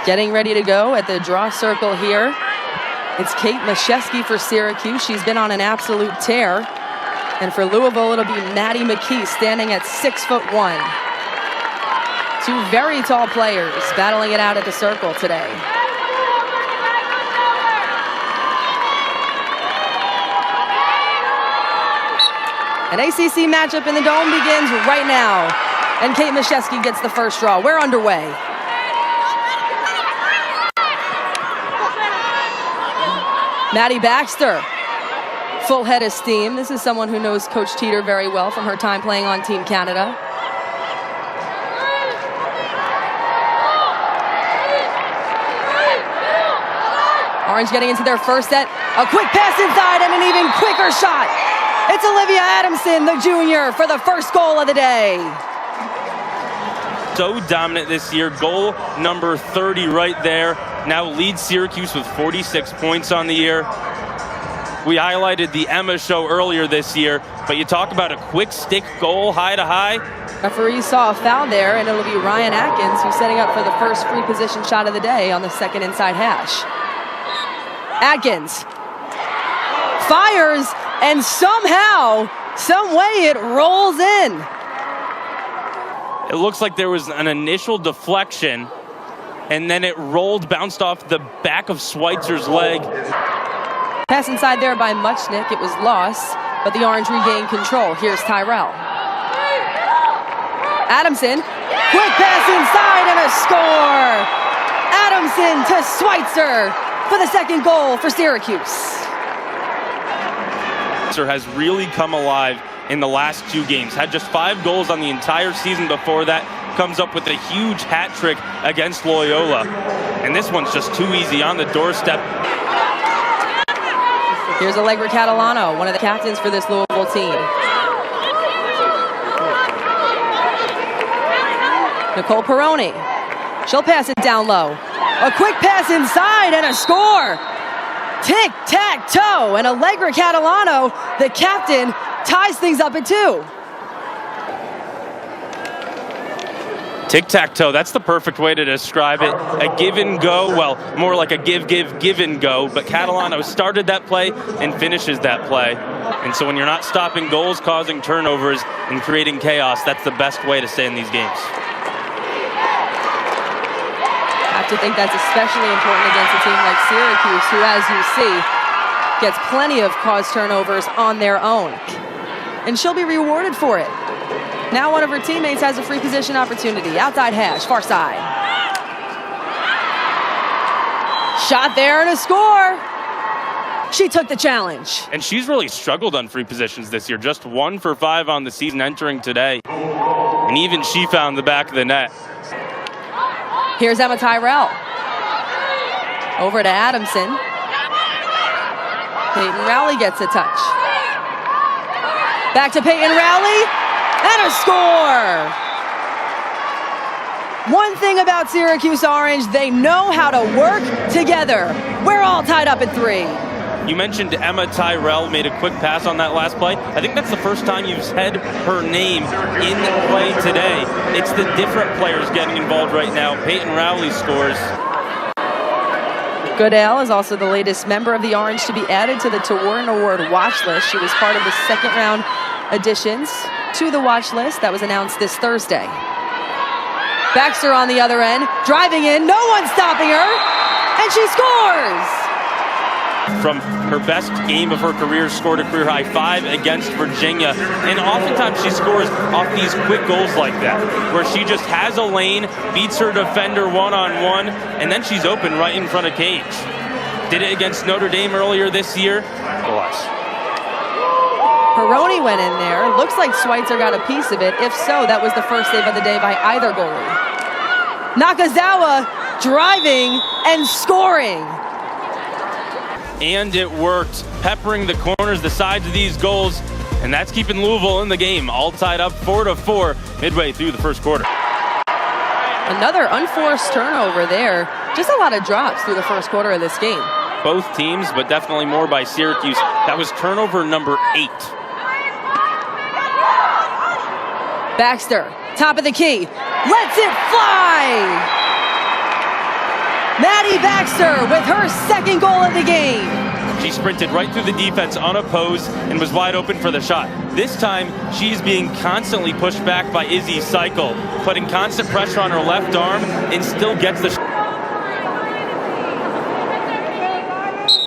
Getting ready to go at the draw circle here. It's Kate Mashesky for Syracuse. She's been on an absolute tear. And for Louisville, it'll be Maddie McKee standing at 6'1". Two very tall players battling it out at the circle today. An ACC matchup in the Dome begins right now. And Kate Mashesky gets the first draw. We're underway. Maddie Baxter, full head of steam. This is someone who knows Coach Teeter very well from her time playing on Team Canada. Orange getting into their first set. A quick pass inside and an even quicker shot. It's Olivia Adamson, the junior, for the first goal of the day. So dominant this year. Goal number 30 right there. Now leads Syracuse with 46 points on the year. We highlighted the Emma show earlier this year, but you talk about a quick stick goal, high to high. Referee saw a foul there, and it'll be Ryan Atkins who's setting up for the first free position shot of the day on the second inside hash. Atkins fires, and somehow, some way it rolls in. It looks like there was an initial deflection, and then it rolled, bounced off the back of Schweitzer's leg. Pass inside there by Muchnick. It was lost, but the Orange regained control. Here's Tyrell. Adamson, quick pass inside and a score. Adamson to Schweitzer for the second goal for Syracuse. Has really come alive in the last two games. Had just 5 goals on the entire season before that. Comes up with a huge hat trick against Loyola. And this one's just too easy on the doorstep. Here's Allegra Catalano, one of the captains for this Louisville team. Nicole Peroni. She'll pass it down low. A quick pass inside and a score. Tic-tac-toe, and Allegra Catalano, the captain, ties things up at 2. Tic-tac-toe, that's the perfect way to describe it. A give and go, well, more like a give and go, but Catalano started that play and finishes that play. And so when you're not stopping goals, causing turnovers, and creating chaos, that's the best way to stay in these games. I have to think that's especially important against a team like Syracuse, who, as you see, gets plenty of caused turnovers on their own. And she'll be rewarded for it. Now one of her teammates has a free position opportunity. Outside hash, far side. Shot there and a score. She took the challenge. And she's really struggled on free positions this year. Just 1 for 5 on the season entering today. And even she found the back of the net. Here's Emma Tyrell. Over to Adamson. Peyton Rowley gets a touch. Back to Peyton Rowley. And a score! One thing about Syracuse Orange, they know how to work together. We're all tied up at 3. You mentioned Emma Tyrell made a quick pass on that last play. I think that's the first time you've said her name in play today. It's the different players getting involved right now. Peyton Rowley scores. Goodale is also the latest member of the Orange to be added to the Tawarn Award watch list. She was part of the second round additions to the watch list that was announced this Thursday. Baxter on the other end, driving in, no one stopping her, and she scores! From her best game of her career, scored a career high 5 against Virginia. And oftentimes she scores off these quick goals like that, where she just has a lane, beats her defender one-on-one, and then she's open right in front of cage. Did it against Notre Dame earlier this year. Alas. Peroni went in there. Looks like Schweitzer got a piece of it. If so, that was the first save of the day by either goalie. Nakazawa driving and scoring. And it worked, peppering the corners, the sides of these goals, and that's keeping Louisville in the game, all tied up 4-4 midway through the first quarter. Another unforced turnover there. Just a lot of drops through the first quarter of this game. Both teams, but definitely more by Syracuse. That was turnover number 8. Baxter, top of the key, lets it fly! Maddie Baxter with her second goal of the game. She sprinted right through the defense unopposed and was wide open for the shot. This time, she's being constantly pushed back by Izzy Cycle, putting constant pressure on her left arm and still gets the shot.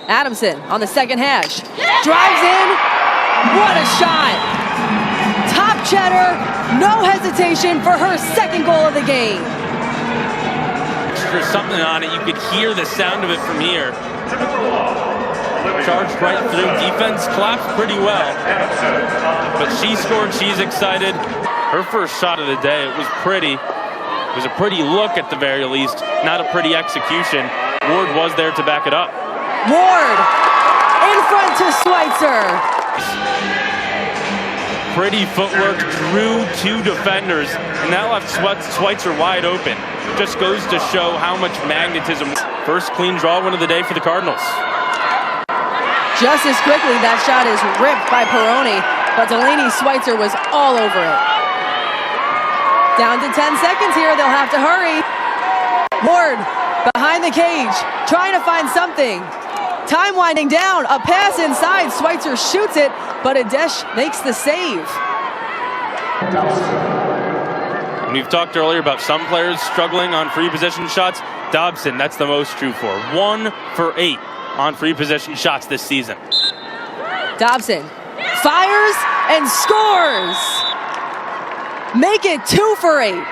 Adamson on the second hash. Drives in. What a shot. Top cheddar. No hesitation for her second goal of the game. There's something on it. You could hear the sound of it from here. Charged right through. Defense collapsed pretty well. But she scored. She's excited. Her first shot of the day. It was pretty. It was a pretty look at the very least. Not a pretty execution. Ward was there to back it up. Ward in front to Schweitzer. Pretty footwork, drew two defenders, and that left Schweitzer wide open. Just goes to show how much magnetism. First clean draw win of the day for the Cardinals. Just as quickly, that shot is ripped by Peroni, but Delaney Schweitzer was all over it. Down to 10 seconds here, they'll have to hurry. Ward behind the cage, trying to find something. Time winding down, a pass inside, Schweitzer shoots it, but Adesh makes the save. We've talked earlier about some players struggling on free position shots. Dobson, that's the most true for. 1 for 8 on free position shots this season. Dobson fires and scores. Make it 2 for 8.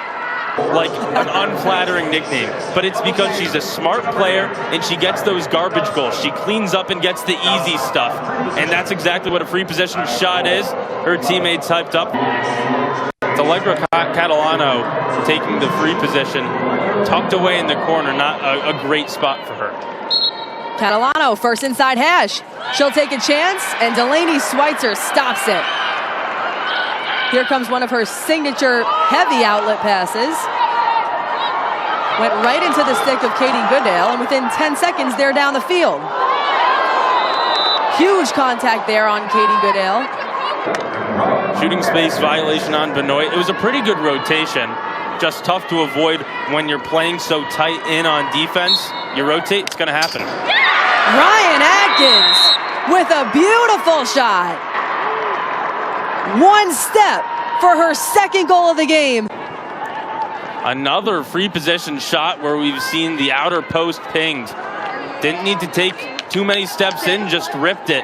Like an unflattering nickname, but it's because she's a smart player and she gets those garbage goals. She cleans up and gets the easy stuff, and that's exactly what a free possession shot is. Her teammates hyped up. It's Allegra Catalano taking the free position, tucked away in the corner, not a great spot for her. Catalano first inside hash. She'll take a chance, and Delaney Schweitzer stops it. Here comes one of her signature heavy outlet passes. Went right into the stick of Katie Goodale, and within 10 seconds, they're down the field. Huge contact there on Katie Goodale. Shooting space violation on Benoit. It was a pretty good rotation. Just tough to avoid when you're playing so tight in on defense. You rotate, it's going to happen. Ryan Atkins with a beautiful shot. One step for her second goal of the game. Another free position shot where we've seen the outer post pinged. Didn't need to take too many steps in, just ripped it.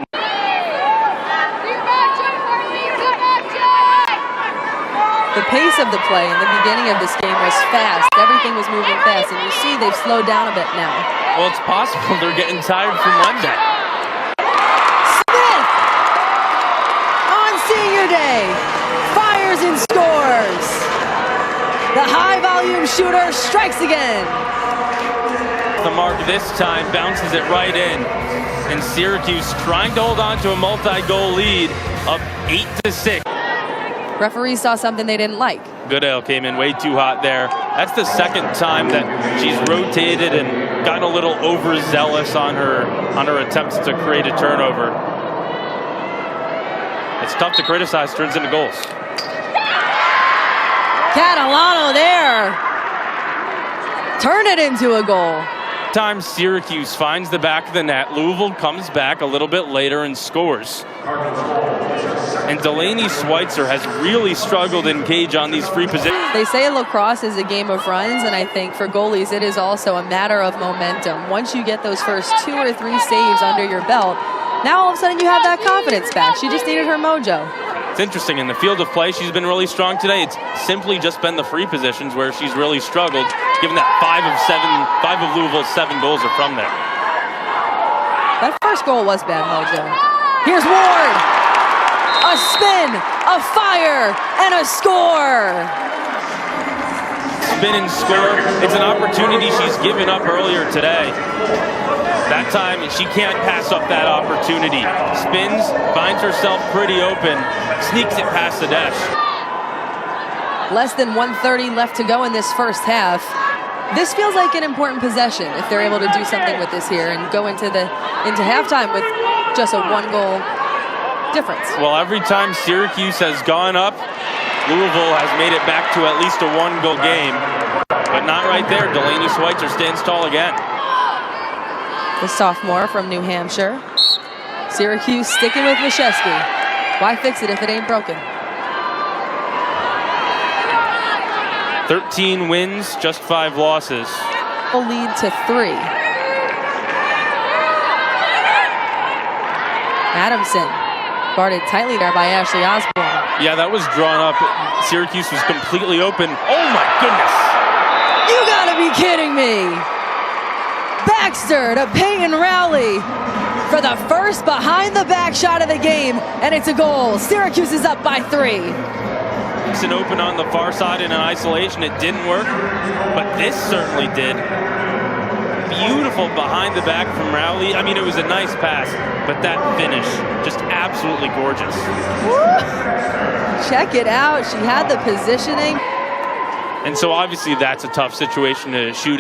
The pace of the play in the beginning of this game was fast. Everything was moving fast, and you see they've slowed down a bit now. Well, it's possible they're getting tired from Monday. Smith on senior day fires and scores. The high-volume shooter strikes again. The mark this time bounces it right in, and Syracuse trying to hold on to a multi-goal lead of 8-6. Referees saw something they didn't like. Goodale came in way too hot there. That's the second time that she's rotated and gotten a little overzealous on her attempts to create a turnover. It's tough to criticize, turns into goals. Catalano there. Turn it into a goal. Time Syracuse finds the back of the net. Louisville comes back a little bit later and scores. And Delaney Schweitzer has really struggled in cage on these free positions. They say lacrosse is a game of runs, and I think for goalies it is also a matter of momentum. Once you get those first 2 or 3 saves under your belt, now all of a sudden you have that confidence back. She just needed her mojo. It's interesting, in the field of play, she's been really strong today. It's simply just been the free positions where she's really struggled, given that 5 of Louisville's 7 goals are from there. That first goal was bad mojo. Here's Ward. A spin, a fire, and a score. Spin and score. It's an opportunity she's given up earlier today. That time, she can't pass up that opportunity. Spins, finds herself pretty open, sneaks it past the dash. Less than 1:30 left to go in this first half. This feels like an important possession if they're able to do something with this here and go into halftime with just a 1-goal difference. Well, every time Syracuse has gone up, Louisville has made it back to at least a 1-goal game. but not right there. Delaney Schweitzer stands tall again. The sophomore from New Hampshire. Syracuse sticking with Mashesky. Why fix it if it ain't broken? 13 wins, just 5 losses. A lead to 3. Adamson guarded tightly there by Ashley Osborne. Yeah, that was drawn up. Syracuse was completely open. Oh my goodness! You gotta be kidding me! Baxter to Peyton Rowley for the first behind-the-back shot of the game, and it's a goal. Syracuse is up by 3. An open on the far side in an isolation. It didn't work, but this certainly did. Beautiful behind the back from Rowley. I mean, it was a nice pass, but that finish, just absolutely gorgeous. Woo! Check it out. She had the positioning. And so obviously that's a tough situation to shoot in.